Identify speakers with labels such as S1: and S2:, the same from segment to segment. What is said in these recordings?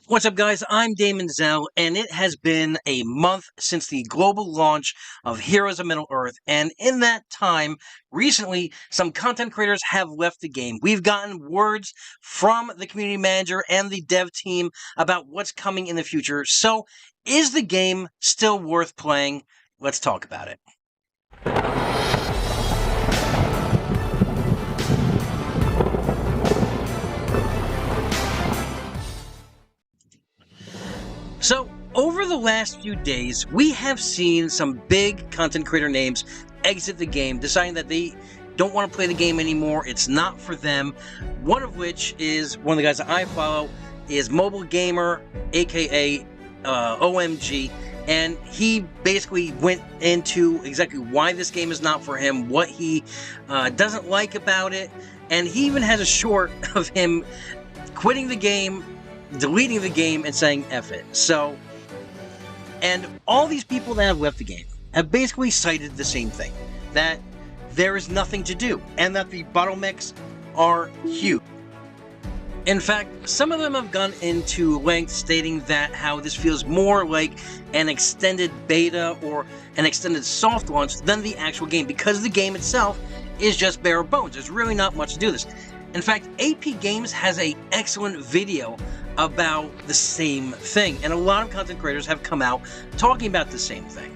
S1: What's up, guys? I'm Daemonxel, and it has been a month since the global launch of Heroes of Middle-earth, and in that time, recently, some content creators have left the game. We've gotten words from the community manager and the dev team about what's coming in the future, so is the game still worth playing? Let's talk about it. So, over the last few days, we have seen some big content creator names exit the game, deciding that they don't want to play the game anymore, it's not for them. One of which is, one of the guys that I follow, is Mobile Gamer, aka OMG, and he basically went into exactly why this game is not for him, what he doesn't like about it, and he even has a short of him quitting the game, deleting the game, and saying F it. So, and all these people that have left the game have basically cited the same thing, that there is nothing to do, and that the bottlenecks are huge. In fact, some of them have gone into length stating that how this feels more like an extended beta or an extended soft launch than the actual game, because the game itself is just bare bones. There's really not much to do this. In fact, AP Games has an excellent video about the same thing, and a lot of content creators have come out talking about the same thing.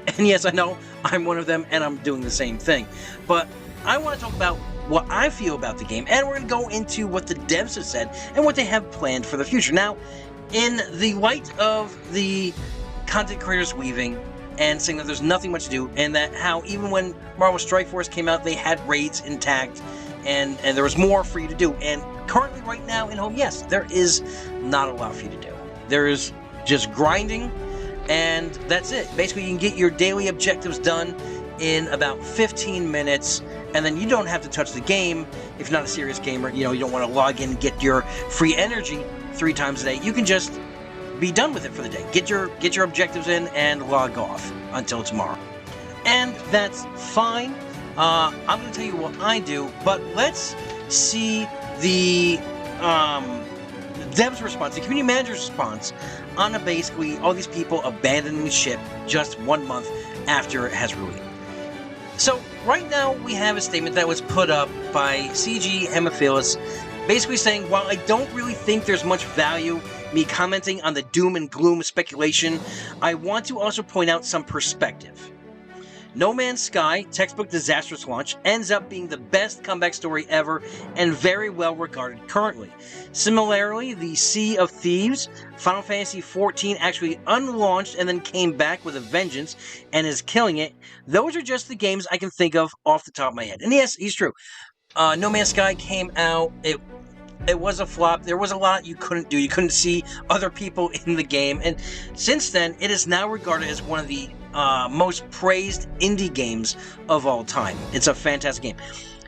S1: And yes, I know I'm one of them, and I'm doing the same thing. But I want to talk about what I feel about the game, and we're going to go into what the devs have said and what they have planned for the future. Now, in the light of the content creators leaving and saying that there's nothing much to do, and that how even when Marvel Strike Force came out, they had raids intact, and there was more for you to do. And currently, right now in HoME, yes, there is not a lot for you to do. There is just grinding, and that's it. Basically, you can get your daily objectives done in about 15 minutes, and then you don't have to touch the game if you're not a serious gamer. You know, you don't want to log in and get your free energy 3 times a day. You can just be done with it for the day. Get your objectives in and log off until tomorrow. And that's fine. I'm going to tell you what I do, but let's see the dev's response, the community manager's response on basically all these people abandoning the ship just 1 month after it has released. So, right now, we have a statement that was put up by CG Hemophilus, basically saying, while I don't really think there's much value me commenting on the doom and gloom speculation, I want to also point out some perspective. No Man's Sky, textbook disastrous launch, ends up being the best comeback story ever and very well regarded currently. Similarly, the Sea of Thieves, Final Fantasy XIV actually unlaunched and then came back with a vengeance and is killing it. Those are just the games I can think of off the top of my head. And yes, he's true. No Man's Sky came out, it was a flop. There was a lot you couldn't do. You couldn't see other people in the game. And since then, it is now regarded as one of the most praised indie games of all time. It's a fantastic game.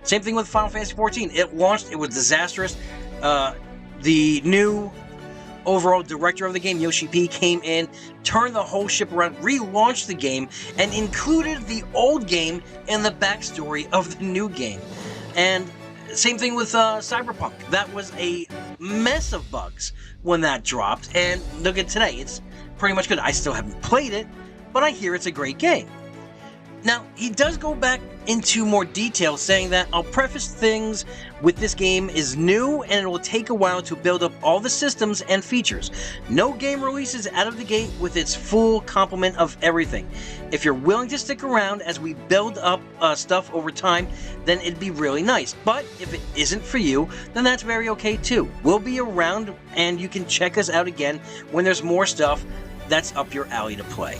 S1: Same thing with Final Fantasy XIV. It launched, it was disastrous. The new overall director of the game, Yoshi P, came in, turned the whole ship around, relaunched the game, and included the old game in the backstory of the new game. And same thing with Cyberpunk. That was a mess of bugs when that dropped, and look at today. It's pretty much good. I still haven't played it, but I hear it's a great game. Now, he does go back into more detail, saying that I'll preface things with this game is new and it will take a while to build up all the systems and features. No game releases out of the gate with its full complement of everything. If you're willing to stick around as we build up stuff over time, then it'd be really nice. But if it isn't for you, then that's very okay too. We'll be around and you can check us out again when there's more stuff that's up your alley to play.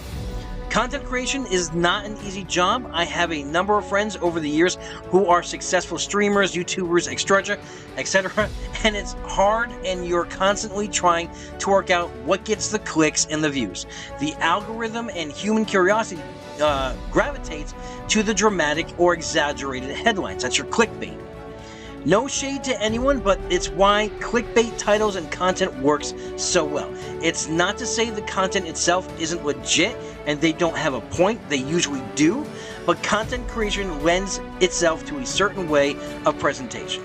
S1: Content creation is not an easy job. I have a number of friends over the years who are successful streamers, YouTubers, etc., and it's hard, and you're constantly trying to work out what gets the clicks and the views. The algorithm and human curiosity gravitates to the dramatic or exaggerated headlines. That's your clickbait. No shade to anyone, but it's why clickbait titles and content works so well. It's not to say the content itself isn't legit and they don't have a point, they usually do, but content creation lends itself to a certain way of presentation.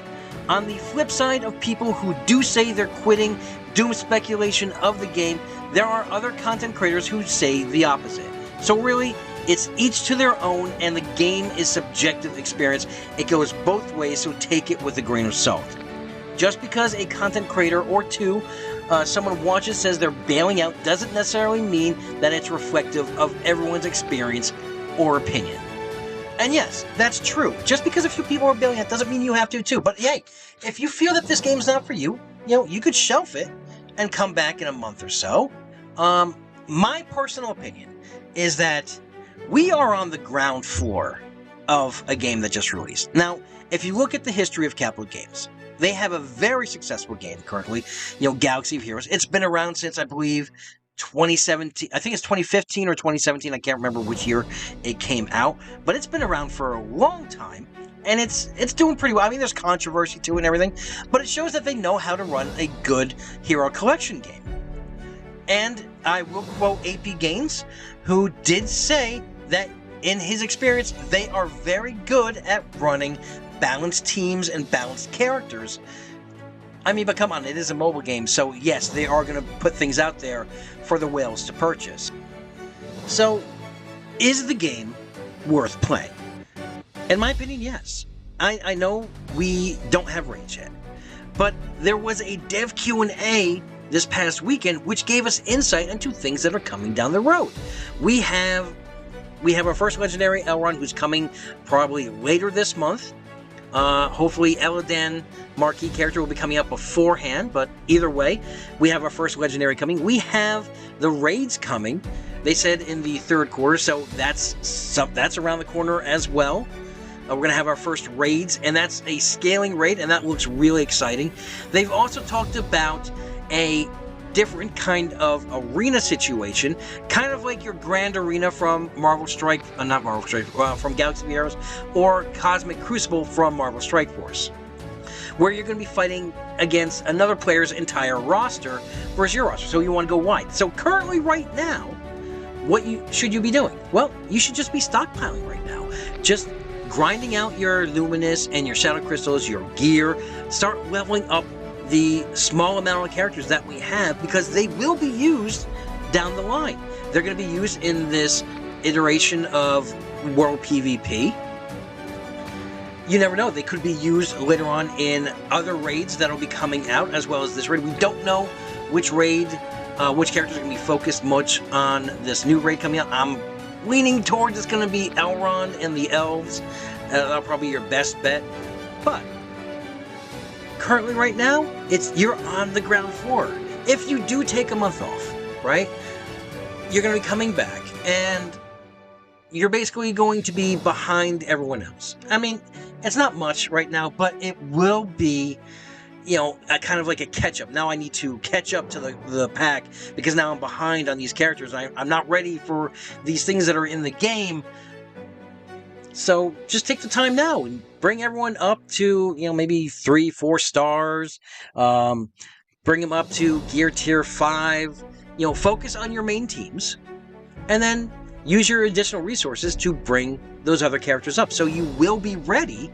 S1: On the flip side of people who do say they're quitting doom speculation of the game, there are other content creators who say the opposite. So really, it's each to their own, and the game is subjective experience. It goes both ways, so take it with a grain of salt. Just because a content creator or two, someone watches, says they're bailing out, doesn't necessarily mean that it's reflective of everyone's experience or opinion. And yes, that's true. Just because a few people are bailing out doesn't mean you have to too. But hey, if you feel that this game's not for you, you could shelf it and come back in a month or so. My personal opinion is that we are on the ground floor of a game that just released. Now, if you look at the history of Capital Games, they have a very successful game currently, Galaxy of Heroes. It's been around since, I believe, 2017. I think it's 2015 or 2017. I can't remember which year it came out, but it's been around for a long time, and it's doing pretty well. I mean, there's controversy to it and everything, but it shows that they know how to run a good hero collection game. And I will quote AP Games, who did say that in his experience, they are very good at running balanced teams and balanced characters. I mean, but come on, it is a mobile game, so yes, they are going to put things out there for the whales to purchase. So, is the game worth playing? In my opinion, yes. I know we don't have raids yet, but there was a dev Q&A this past weekend which gave us insight into things that are coming down the road. We have our first legendary Elrond, who's coming probably later this month. Hopefully Elladan marquee character will be coming up beforehand, but either way, we have our first legendary coming. We have the raids coming. They said in the third quarter, so that's around the corner as well. We're going to have our first raids, and that's a scaling raid, and that looks really exciting. They've also talked about a different kind of arena situation, kind of like your Grand Arena from from Galaxy of Heroes, or Cosmic Crucible from Marvel Strike Force, where you're going to be fighting against another player's entire roster versus your roster, so you want to go wide. So currently, right now, what should you be doing? Well, you should just be stockpiling right now. Just grinding out your Luminous and your Shadow Crystals, your gear, start leveling up the small amount of characters that we have, because they will be used down the line. They're going to be used in this iteration of World PvP. You never know, they could be used later on in other raids that'll be coming out, as well as this raid. We don't know which raid, which characters are going to be focused much on this new raid coming out. I'm leaning towards it's going to be Elrond and the Elves. That'll probably be your best bet. But currently, right now, you're on the ground floor. If you do take a month off, right, you're going to be coming back, and you're basically going to be behind everyone else. I mean, it's not much right now, but it will be, a kind of like a catch-up. Now I need to catch up to the pack, because now I'm behind on these characters. I'm not ready for these things that are in the game. So just take the time now and bring everyone up to, maybe 3-4 stars. Bring them up to gear tier 5. Focus on your main teams. And then use your additional resources to bring those other characters up. So you will be ready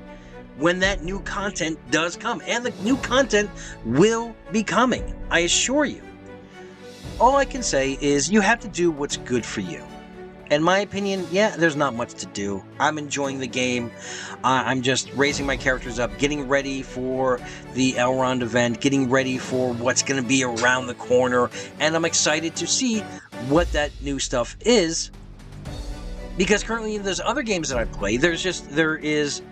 S1: when that new content does come. And the new content will be coming, I assure you. All I can say is you have to do what's good for you. In my opinion, yeah, there's not much to do. I'm enjoying the game. I'm just raising my characters up, getting ready for the Elrond event, getting ready for what's going to be around the corner, and I'm excited to see what that new stuff is. Because currently in those other games that I play, there is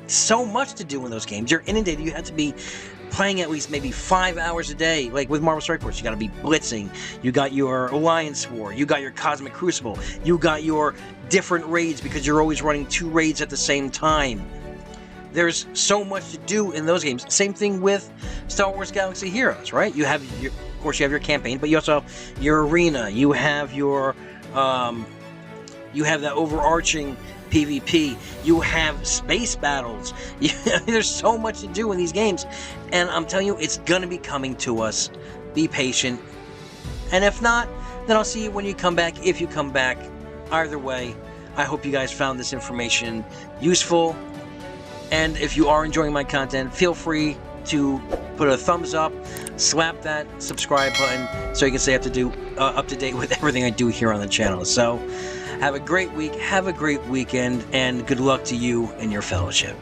S1: so much to do in those games. You're inundated. You have to be playing at least maybe 5 hours a day. Like with Marvel Strike Force, you got to be blitzing. You got your Alliance War. You got your Cosmic Crucible. You got your different raids, because you're always running 2 raids at the same time. There's so much to do in those games. Same thing with Star Wars Galaxy Heroes, right? Of course, you have your campaign, but you also have your arena. You have your, you have that overarching PvP, you have space battles. There's so much to do in these games, and I'm telling you, it's gonna be coming to us. Be patient, and if not, then I'll see you when you come back, if you come back. Either way, I hope you guys found this information useful, and if you are enjoying my content, feel free to put a thumbs up, slap that subscribe button so you can stay up to date with everything I do here on the channel. So have a great week, have a great weekend, and good luck to you and your fellowship.